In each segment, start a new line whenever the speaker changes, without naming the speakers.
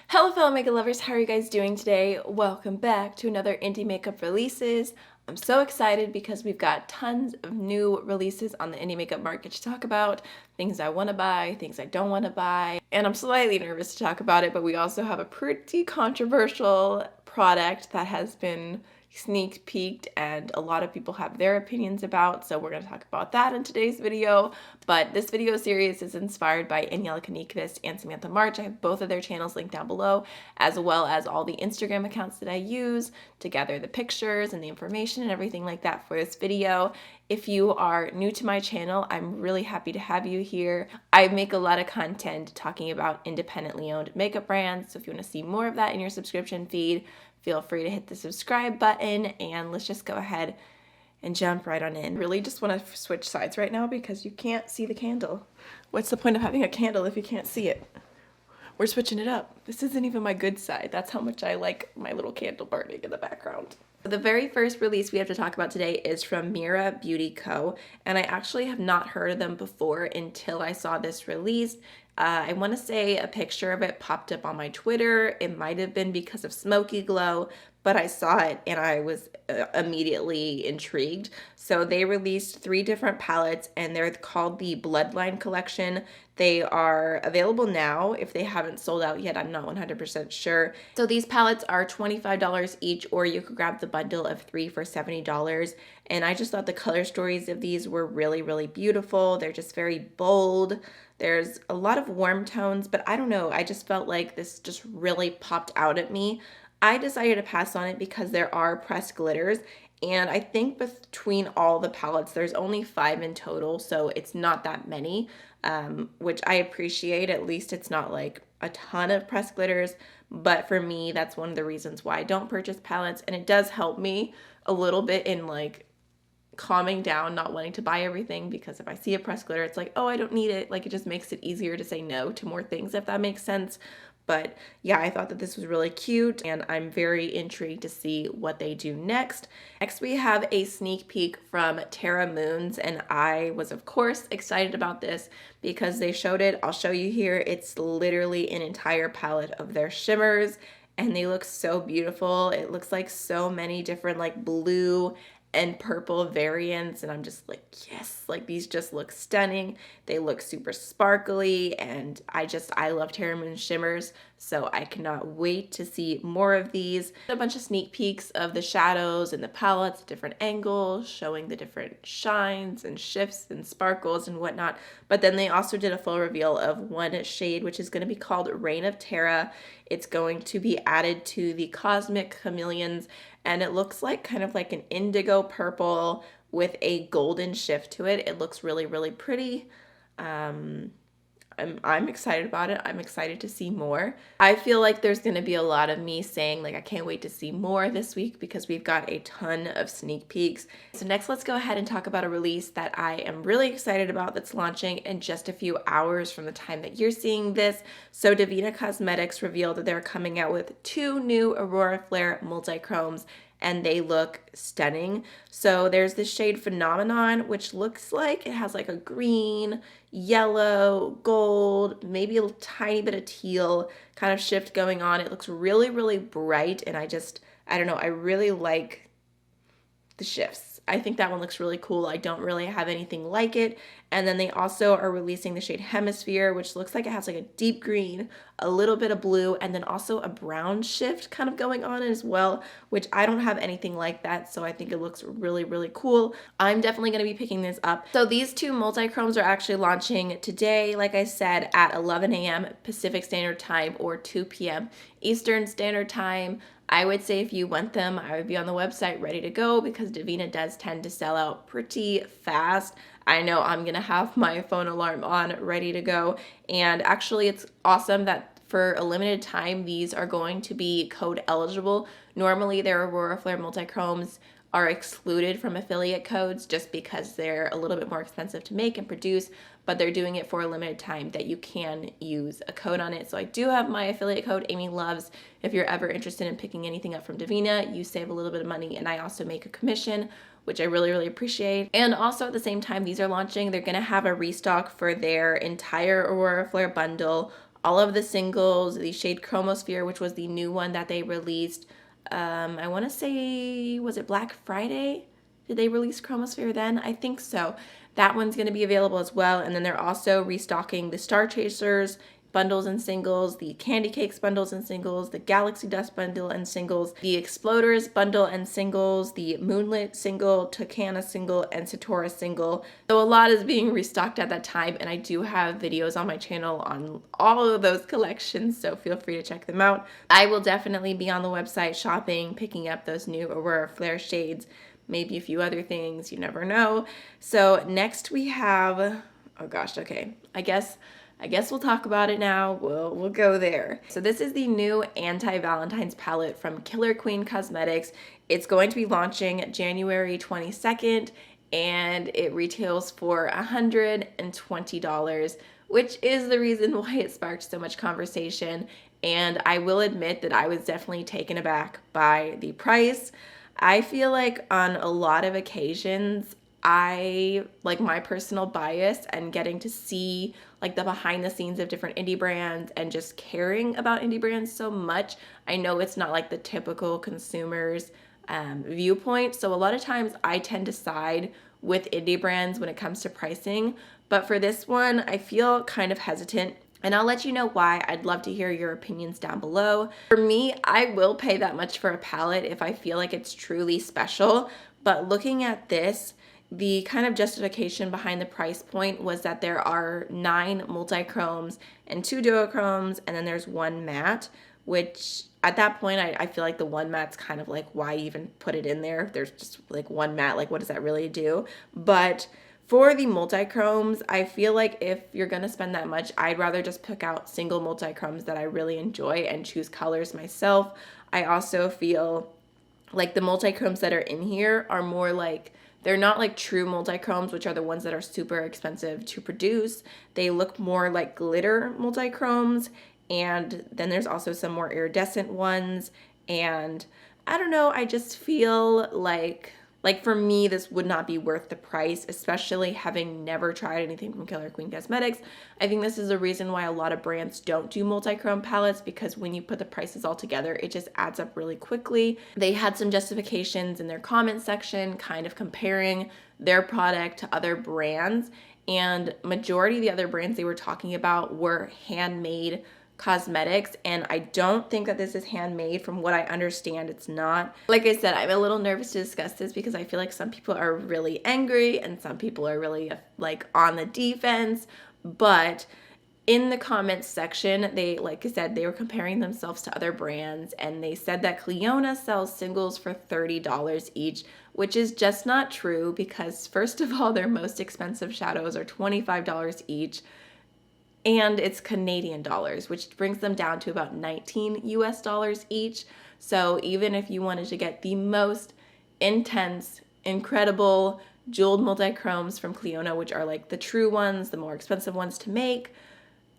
Hello fellow makeup lovers, how are you guys doing today? Welcome back to another indie makeup releases. I'm so excited because we've got tons of new releases on the indie makeup market to talk about, things I want to buy, things I don't want to buy, and I'm slightly nervous to talk about it, but we also have a pretty controversial product that has been sneak peeked and a lot of people have their opinions about, so we're going to talk about that in today's video. But this video series is inspired by Angelica Nyquist and Samantha March. I have both of their channels linked down below, as well as all the Instagram accounts that I use to gather the pictures and the information and everything like that for this video. If you are new to my channel, I'm really happy to have you here. I make a lot of content talking about independently owned makeup brands, so if you want to see more of that in your subscription feed, feel free to hit the subscribe button, and let's just go ahead and jump right on in. Really just want to switch sides right now because you can't see the candle. What's the point of having a candle if you can't see it? We're switching it up. This isn't even my good side. That's how much I like my little candle burning in the background. The very first release we have to talk about today is from Mira Beauty Co. And I actually have not heard of them before until I saw this release. I want to say a picture of it popped up on my Twitter. It might have been because of Smoky Glow, but I saw it and I was immediately intrigued. So they released 3 different palettes and they're called the Bloodline collection. They are available now. If they haven't sold out yet, I'm not 100% sure. So these palettes are $25 each, or you could grab the bundle of 3 for $70. And I just thought the color stories of these were really, really beautiful. They're just very bold. There's a lot of warm tones, but I don't know. I just felt like this just really popped out at me. I decided to pass on it because there are pressed glitters, and I think between all the palettes, there's only 5 in total, so it's not that many, which I appreciate. At least it's not like a ton of pressed glitters, but for me, that's one of the reasons why I don't purchase palettes, and it does help me a little bit in like calming down, not wanting to buy everything, because if I see a pressed glitter, it's like, oh, I don't need it. Like, it just makes it easier to say no to more things, if that makes sense. But yeah, I thought that this was really cute and I'm very intrigued to see what they do next. Next, we have a sneak peek from Terra Moons, and I was of course excited about this because they showed it. I'll show you here. It's literally an entire palette of their shimmers and they look so beautiful. It looks like so many different like blue and purple variants, and I'm just like, yes, like these just look stunning. They look super sparkly, and I love Terra Moon shimmers, so I cannot wait to see more of these. A bunch of sneak peeks of the shadows and the palettes, different angles, showing the different shines and shifts and sparkles and whatnot. But then they also did a full reveal of one shade, which is going to be called Reign of Terra. It's going to be added to the Cosmic Chameleons, and it looks like kind of like an indigo purple with a golden shift to it. It looks really, really pretty. I'm excited about it. I'm excited to see more. I feel like there's going to be a lot of me saying like I can't wait to see more this week because we've got a ton of sneak peeks. So next, let's go ahead and talk about a release that I am really excited about that's launching in just a few hours from the time that you're seeing this. So Diva Cosmetics revealed that they're coming out with 2 new Aurora Flare multi-chromes, and they look stunning. So there's this shade Phenomenon, which looks like it has like a green, yellow, gold, maybe a tiny bit of teal kind of shift going on. It looks really, really bright, and I don't know, I really like the shifts. I think that one looks really cool. I don't really have anything like it. And then they also are releasing the shade Hemisphere, which looks like it has like a deep green, a little bit of blue, and then also a brown shift kind of going on as well, which I don't have anything like that. So I think it looks really, really cool. I'm definitely going to be picking this up. So these 2 multi-chromes are actually launching today, like I said, at 11 a.m. Pacific Standard Time or 2 p.m. Eastern Standard Time. I would say if you want them, I would be on the website ready to go because Devinah does tend to sell out pretty fast. I know I'm going to have my phone alarm on ready to go. And actually, it's awesome that for a limited time, these are going to be code eligible. Normally, their Aurora Flare multi-chromes are excluded from affiliate codes just because they're a little bit more expensive to make and produce, but they're doing it for a limited time that you can use a code on it. So I do have my affiliate code, Amy Loves. If you're ever interested in picking anything up from Devinah, you save a little bit of money, and I also make a commission, which I really, really appreciate. And also at the same time these are launching, they're gonna have a restock for their entire Aurora Flare bundle all of the singles, the shade Chromosphere, which was the new one that they released. I want to say, was it Black Friday? Did they release Chromosphere then? I think so. That one's going to be available as well. And then they're also restocking the Star Chasers bundles and singles, the Candy Cakes bundles and singles, the Galaxy Dust bundle and singles, the Exploders bundle and singles, the Moonlit single, Tucana single, and Satora single. So a lot is being restocked at that time, and I do have videos on my channel on all of those collections, so feel free to check them out. I will definitely be on the website shopping, picking up those new Aurora Flare shades, maybe a few other things, you never know. So next we have, oh gosh, okay, I guess we'll talk about it now. We'll go there. So this is the new Anti-Valentine's palette from Killer Queen Cosmetics. It's going to be launching January 22nd, and it retails for $120, which is the reason why it sparked so much conversation. And I will admit that I was definitely taken aback by the price. I feel like on a lot of occasions, I like my personal bias and getting to see like the behind the scenes of different indie brands and just caring about indie brands so much. I know it's not like the typical consumer's viewpoint. So a lot of times I tend to side with indie brands when it comes to pricing. But for this one, I feel kind of hesitant. And I'll let you know why. I'd love to hear your opinions down below. For me, I will pay that much for a palette if I feel like it's truly special. But looking at this, the kind of justification behind the price point was that there are 9 multi-chromes and 2 duochromes, and then there's 1 matte, which at that point, I feel like the 1 matte's kind of like, why even put it in there? There's just like 1 matte, like what does that really do? But for the multi-chromes, I feel like if you're gonna spend that much, I'd rather just pick out single multi-chromes that I really enjoy and choose colors myself. I also feel like the multi-chromes that are in here are more like, they're not like true multi-chromes, which are the ones that are super expensive to produce. They look more like glitter multi-chromes, and then there's also some more iridescent ones. And I don't know, I just feel like for me, this would not be worth the price, especially having never tried anything from Killer Queen Cosmetics. I think this is a reason why a lot of brands don't do multi-chrome palettes, because when you put the prices all together, it just adds up really quickly. They had some justifications in their comment section, kind of comparing their product to other brands, and majority of the other brands they were talking about were handmade cosmetics, and I don't think that this is handmade. From what I understand, it's not. Like I said, I'm a little nervous to discuss this because I feel like some people are really angry and some people are really like on the defense. But in the comments section, they, like I said, they were comparing themselves to other brands, and they said that Clionadh sells singles for $30 each, which is just not true, because first of all, their most expensive shadows are $25 each. And it's Canadian dollars, which brings them down to about 19 US dollars each. So even if you wanted to get the most intense, incredible jeweled multi-chromes from Clionadh, which are like the true ones, the more expensive ones to make,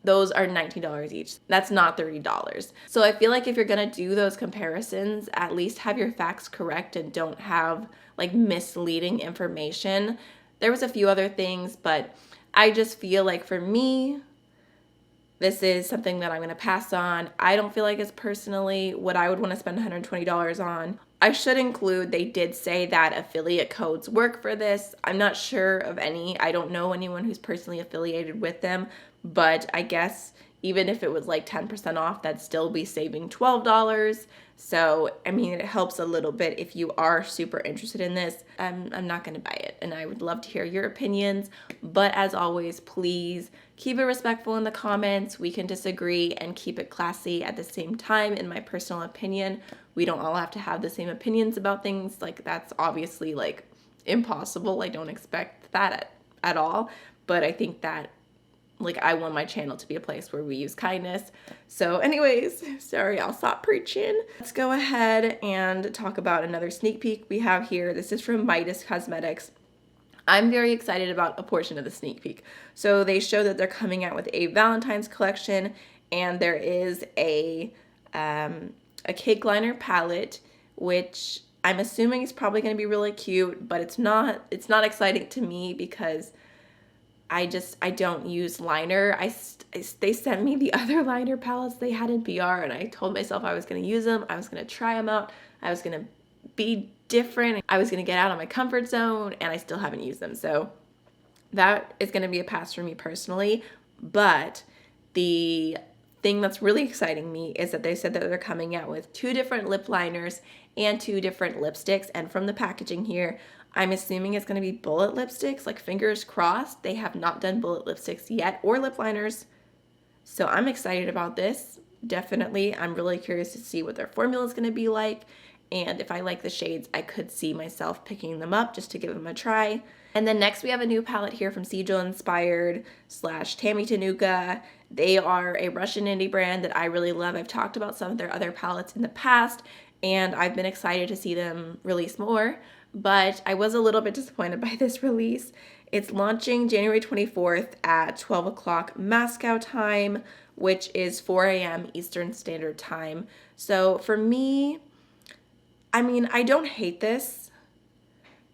those are $19 each. That's not $30. So I feel like if you're gonna do those comparisons, at least have your facts correct and don't have like misleading information. There was a few other things, but I just feel like for me, this is something that I'm going to pass on. I don't feel like it's personally what I would want to spend $120 on. I should include, they did say that affiliate codes work for this. I'm not sure of any. I don't know anyone who's personally affiliated with them, but I guess even if it was like 10% off, that'd still be saving $12. So, I mean, it helps a little bit if you are super interested in this. I'm not going to buy it, and I would love to hear your opinions. But as always, please keep it respectful in the comments. We can disagree and keep it classy at the same time, in my personal opinion. We don't all have to have the same opinions about things. Like, that's obviously like impossible. I don't expect that at all. But I think that, like, I want my channel to be a place where we use kindness. So anyways, sorry, I'll stop preaching. Let's go ahead and talk about another sneak peek we have here. This is from Midas Cosmetics. I'm very excited about a portion of the sneak peek. So they show that they're coming out with a Valentine's collection, and there is a cake liner palette, which I'm assuming is probably going to be really cute, but it's not exciting to me because I don't use liner. They sent me the other liner palettes they had in BR, and I told myself I was going to use them. I was going to try them out. I was going to be different. I was going to get out of my comfort zone, and I still haven't used them. So that is going to be a pass for me personally. But the thing that's really exciting me is that they said that they're coming out with 2 different lip liners and 2 different lipsticks. And from the packaging here, I'm assuming it's going to be bullet lipsticks, like fingers crossed. They have not done bullet lipsticks yet or lip liners. So I'm excited about this. Definitely. I'm really curious to see what their formula is going to be like. And if I like the shades, I could see myself picking them up just to give them a try. And then next we have a new palette here from Siegel Inspired / Tammy Tanuka. They are a Russian indie brand that I really love. I've talked about some of their other palettes in the past, and I've been excited to see them release more. But I was a little bit disappointed by this release. It's launching January 24th at 12 o'clock Moscow time, which is 4 a.m. Eastern Standard Time. So for me, I mean, I don't hate this,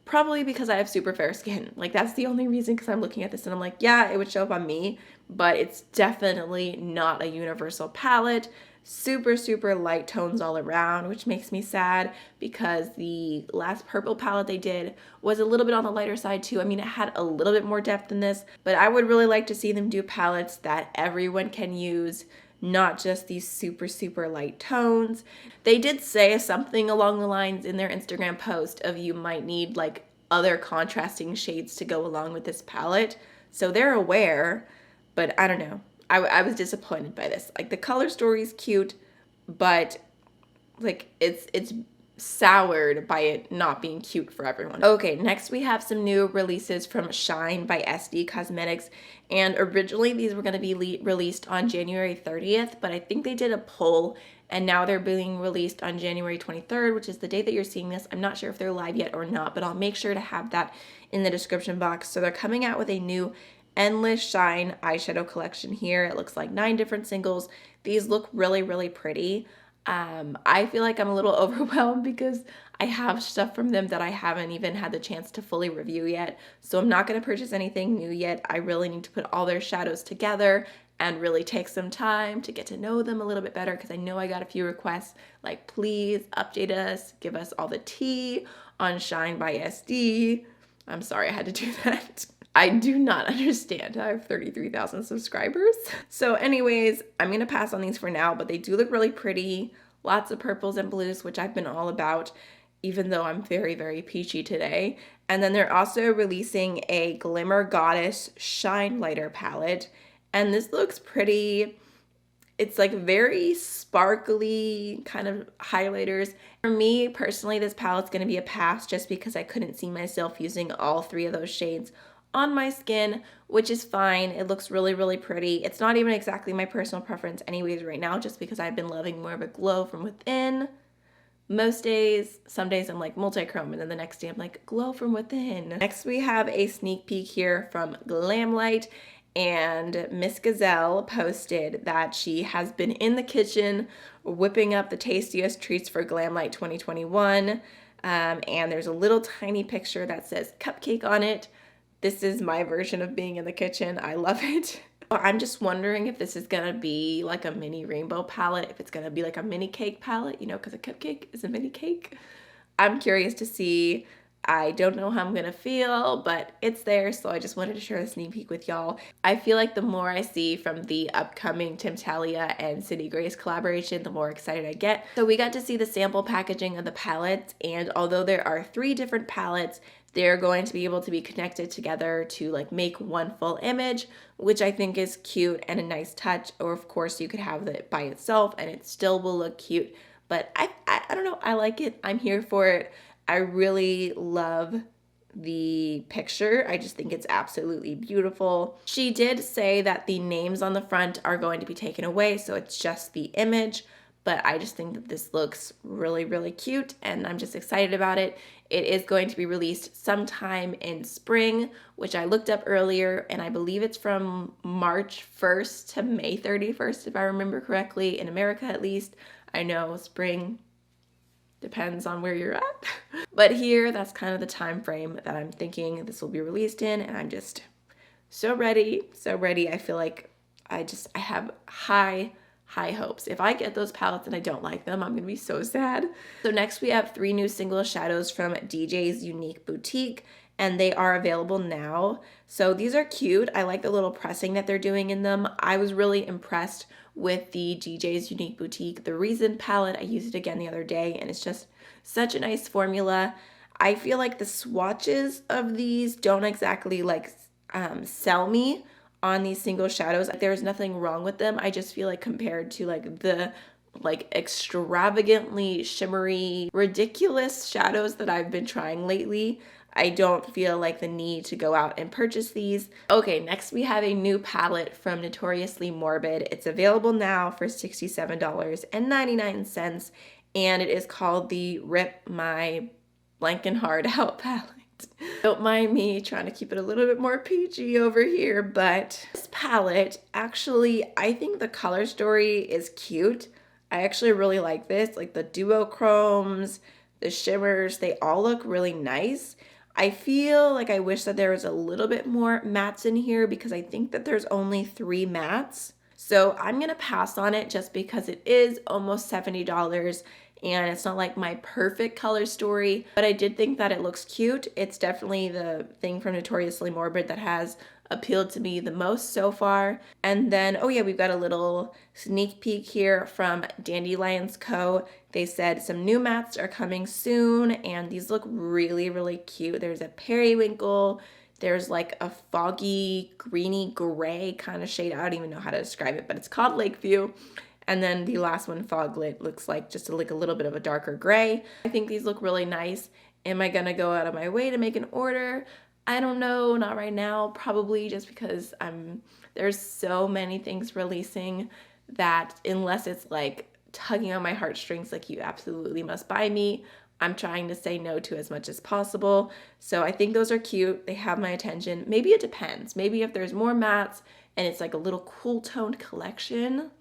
probably because I have super fair skin. Like, that's the only reason, because I'm looking at this and I'm like, yeah, it would show up on me, but it's definitely not a universal palette. Super, super light tones all around, which makes me sad because the last purple palette they did was a little bit on the lighter side too. I mean, it had a little bit more depth than this, but I would really like to see them do palettes that everyone can use, not just these super, super light tones. They did say something along the lines in their Instagram post of you might need like other contrasting shades to go along with this palette. So they're aware, but I don't know. I was disappointed by this. Like, the color story is cute, but like it's soured by it not being cute for everyone. Okay, next we have some new releases from Shine by SD Cosmetics, and originally these were going to be released on January 30th, but I think they did a poll and now they're being released on January 23rd, which is the date that you're seeing this. I'm not sure if they're live yet or not, but I'll make sure to have that in the description box. So they're coming out with a new Endless Shine eyeshadow collection here. It looks like 9 different singles. These look really, really pretty. I feel like I'm a little overwhelmed because I have stuff from them that I haven't even had the chance to fully review yet. So I'm not going to purchase anything new yet. I really need to put all their shadows together and really take some time to get to know them a little bit better, because I know I got a few requests like, please update us, give us all the tea on Shine by SD. I'm sorry I had to do that. I do not understand. I have 33,000 subscribers. So anyways, I'm going to pass on these for now, but they do look really pretty. Lots of purples and blues, which I've been all about, even though I'm very, very peachy today. And then they're also releasing a Glimmer Goddess Shinelighter palette. And this looks pretty. It's like very sparkly kind of highlighters. For me personally, this palette's going to be a pass just because I couldn't see myself using all 3 of those shades on my skin, which is fine. It looks really, really pretty. It's not even exactly my personal preference anyways right now, just because I've been loving more of a glow from within. Most days, some days I'm like multi-chrome, and then the next day I'm like glow from within. Next we have a sneak peek here from Glamlight, and Miss Gazelle posted that she has been in the kitchen whipping up the tastiest treats for Glamlight 2021, and there's a little tiny picture that says cupcake on it. This is my version of being in the kitchen. I love it. I'm just wondering if this is gonna be like a mini rainbow palette, if it's gonna be like a mini cake palette, you know, because a cupcake is a mini cake. I'm curious to see. I don't know how I'm gonna feel, but it's there, so I just wanted to share a sneak peek with y'all. I feel like the more I see from the upcoming Temptalia and City Grace collaboration, the more excited I get. So we got to see the sample packaging of the palettes, and although there are 3 different palettes, they're going to be able to be connected together to like make one full image, which I think is cute and a nice touch. Or of course you could have it by itself and it still will look cute. But I don't know, I like it. I'm here for it. I really love the picture. I just think it's absolutely beautiful. She did say that the names on the front are going to be taken away, so it's just the image. But I just think that this looks really, really cute, and I'm just excited about it. It is going to be released sometime in spring, which I looked up earlier, and I believe it's from March 1st to May 31st, if I remember correctly, in America at least. I know spring depends on where you're at. But here, that's kind of the time frame that I'm thinking this will be released in, and I'm just so ready, so ready. I feel like I have high hopes. If I get those palettes and I don't like them, I'm gonna be so sad. So next we have 3 new single shadows from DJs Unique Boutique, and they are available now. So these are cute. I like the little pressing that they're doing in them. I was really impressed with the DJs Unique Boutique, the Reason palette. I used it again the other day, and it's just such a nice formula. I feel like the swatches of these don't exactly like sell me on these single shadows. There's nothing wrong with them. I just feel like compared to like the extravagantly shimmery, ridiculous shadows that I've been trying lately, I don't feel like the need to go out and purchase these. Okay, next we have a new palette from Notoriously Morbid. It's available now for $67.99, and it is called the Rip My Blank Heart Out palette. Don't mind me trying to keep it a little bit more peachy over here, but this palette, actually, I think the color story is cute. I actually really like this, like the duochromes, the shimmers, they all look really nice. I feel like I wish that there was a little bit more mattes in here because I think that there's only 3 mattes. So I'm gonna pass on it just because it is almost $70 and it's not like my perfect color story, but I did think that it looks cute. It's definitely the thing from Notoriously Morbid that has appealed to me the most so far. And then, oh yeah, we've got a little sneak peek here from Diva Co. They said some new mattes are coming soon, and these look really, really cute. There's a periwinkle, there's like a foggy, greeny gray kind of shade. I don't even know how to describe it, but it's called Lakeview. And then the last one, Foglit, looks like just a little bit of a darker gray. I think these look really nice. Am I gonna go out of my way to make an order? I don't know, not right now, probably just because there's so many things releasing that unless it's like tugging on my heartstrings, like you absolutely must buy me, I'm trying to say no to as much as possible. So I think those are cute. They have my attention. Maybe it depends. Maybe if there's more mattes and it's like a little cool toned collection,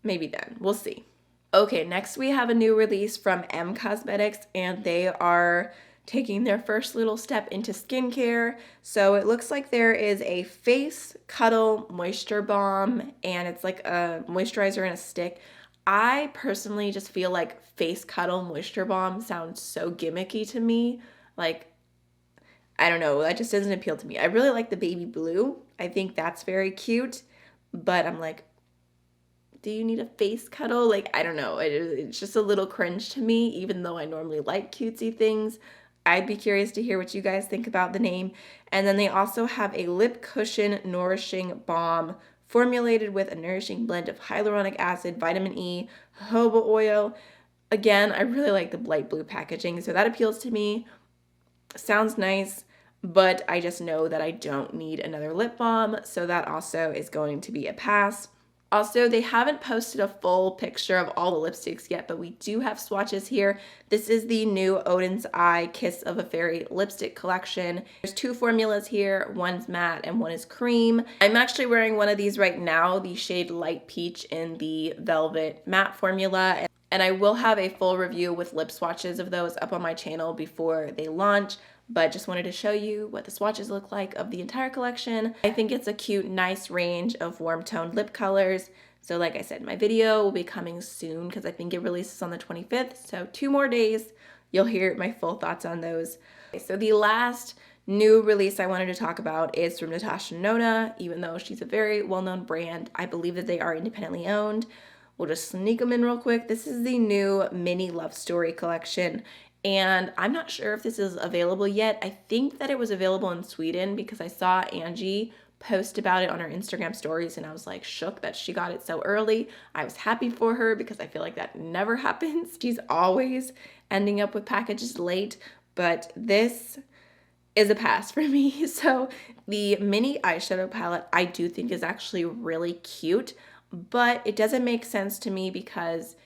maybe then. We'll see. Okay, next we have a new release from M Cosmetics, and they are taking their first little step into skincare. So it looks like there is a face cuddle moisture balm, and it's like a moisturizer in a stick. I personally just feel like face cuddle moisture balm sounds so gimmicky to me. Like, I don't know, that just doesn't appeal to me. I really like the baby blue. I think that's very cute, but I'm like, do you need a face cuddle? Like, I don't know. It's just a little cringe to me, even though I normally like cutesy things. I'd be curious to hear what you guys think about the name. And then they also have a lip cushion nourishing balm formulated with a nourishing blend of hyaluronic acid, vitamin E, jojoba oil. Again, I really like the light blue packaging, so that appeals to me. Sounds nice, but I just know that I don't need another lip balm, so that also is going to be a pass. Also, they haven't posted a full picture of all the lipsticks yet, but we do have swatches here. This is the new Oden's Eye Kiss of a Fairy lipstick collection. There's 2 formulas here, one's matte and one is cream. I'm actually wearing one of these right now, the shade Light Peach in the Velvet Matte formula. And I will have a full review with lip swatches of those up on my channel before they launch, but just wanted to show you what the swatches look like of the entire collection. I think it's a cute, nice range of warm toned lip colors. So like I said, my video will be coming soon because I think it releases on the 25th. So 2 more days, you'll hear my full thoughts on those. Okay, so the last new release I wanted to talk about is from Natasha Nona. Even though she's a very well-known brand, I believe that they are independently owned. We'll just sneak them in real quick. This is the new mini love story collection. And I'm not sure if this is available yet. I think that it was available in Sweden because I saw Angie post about it on her Instagram stories and I was like shook that she got it so early. I was happy for her because I feel like that never happens. She's always ending up with packages late, but this is a pass for me. So the mini eyeshadow palette I do think is actually really cute, but it doesn't make sense to me because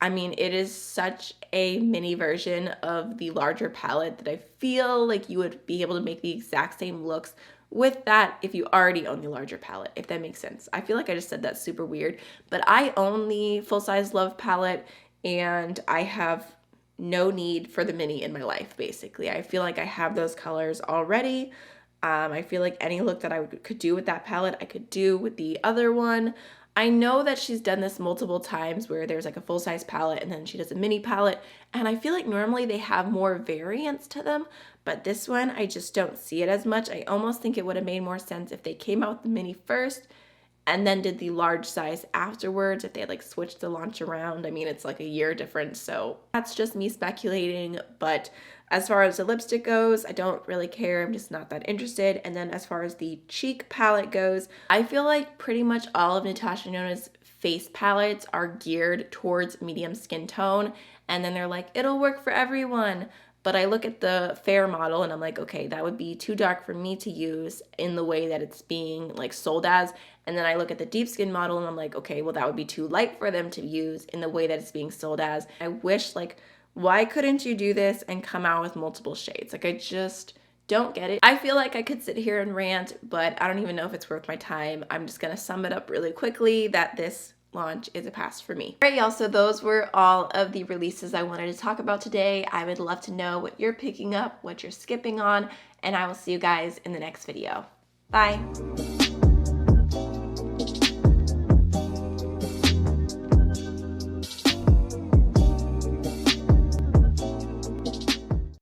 I mean, it is such a mini version of the larger palette that I feel like you would be able to make the exact same looks with that if you already own the larger palette, if that makes sense. I feel like I just said that super weird, but I own the full-size Love palette and I have no need for the mini in my life, basically. I feel like I have those colors already. I feel like any look that I could do with that palette, I could do with the other one. I know that she's done this multiple times where there's like a full-size palette and then she does a mini palette, and I feel like normally they have more variants to them, but this one I just don't see it as much. I almost think it would have made more sense if they came out with the mini first and then did the large size afterwards, if they had like switched the launch around. I mean, it's like a year difference, so that's just me speculating. But as far as the lipstick goes, I don't really care. I'm just not that interested. And then as far as the cheek palette goes, I feel like pretty much all of Natasha Denonah's face palettes are geared towards medium skin tone. And then they're like, it'll work for everyone. But I look at the fair model and I'm like, okay, that would be too dark for me to use in the way that it's being like sold as. And then I look at the deep skin model and I'm like, okay, well, that would be too light for them to use in the way that it's being sold as. I wish, like, why couldn't you do this and come out with multiple shades? Like, I just don't get it. I feel like I could sit here and rant, but I don't even know if it's worth my time. I'm just gonna sum it up really quickly that this launch is a pass for me. All right, y'all, so those were all of the releases I wanted to talk about today. I would love to know what you're picking up, what you're skipping on, and I will see you guys in the next video. Bye.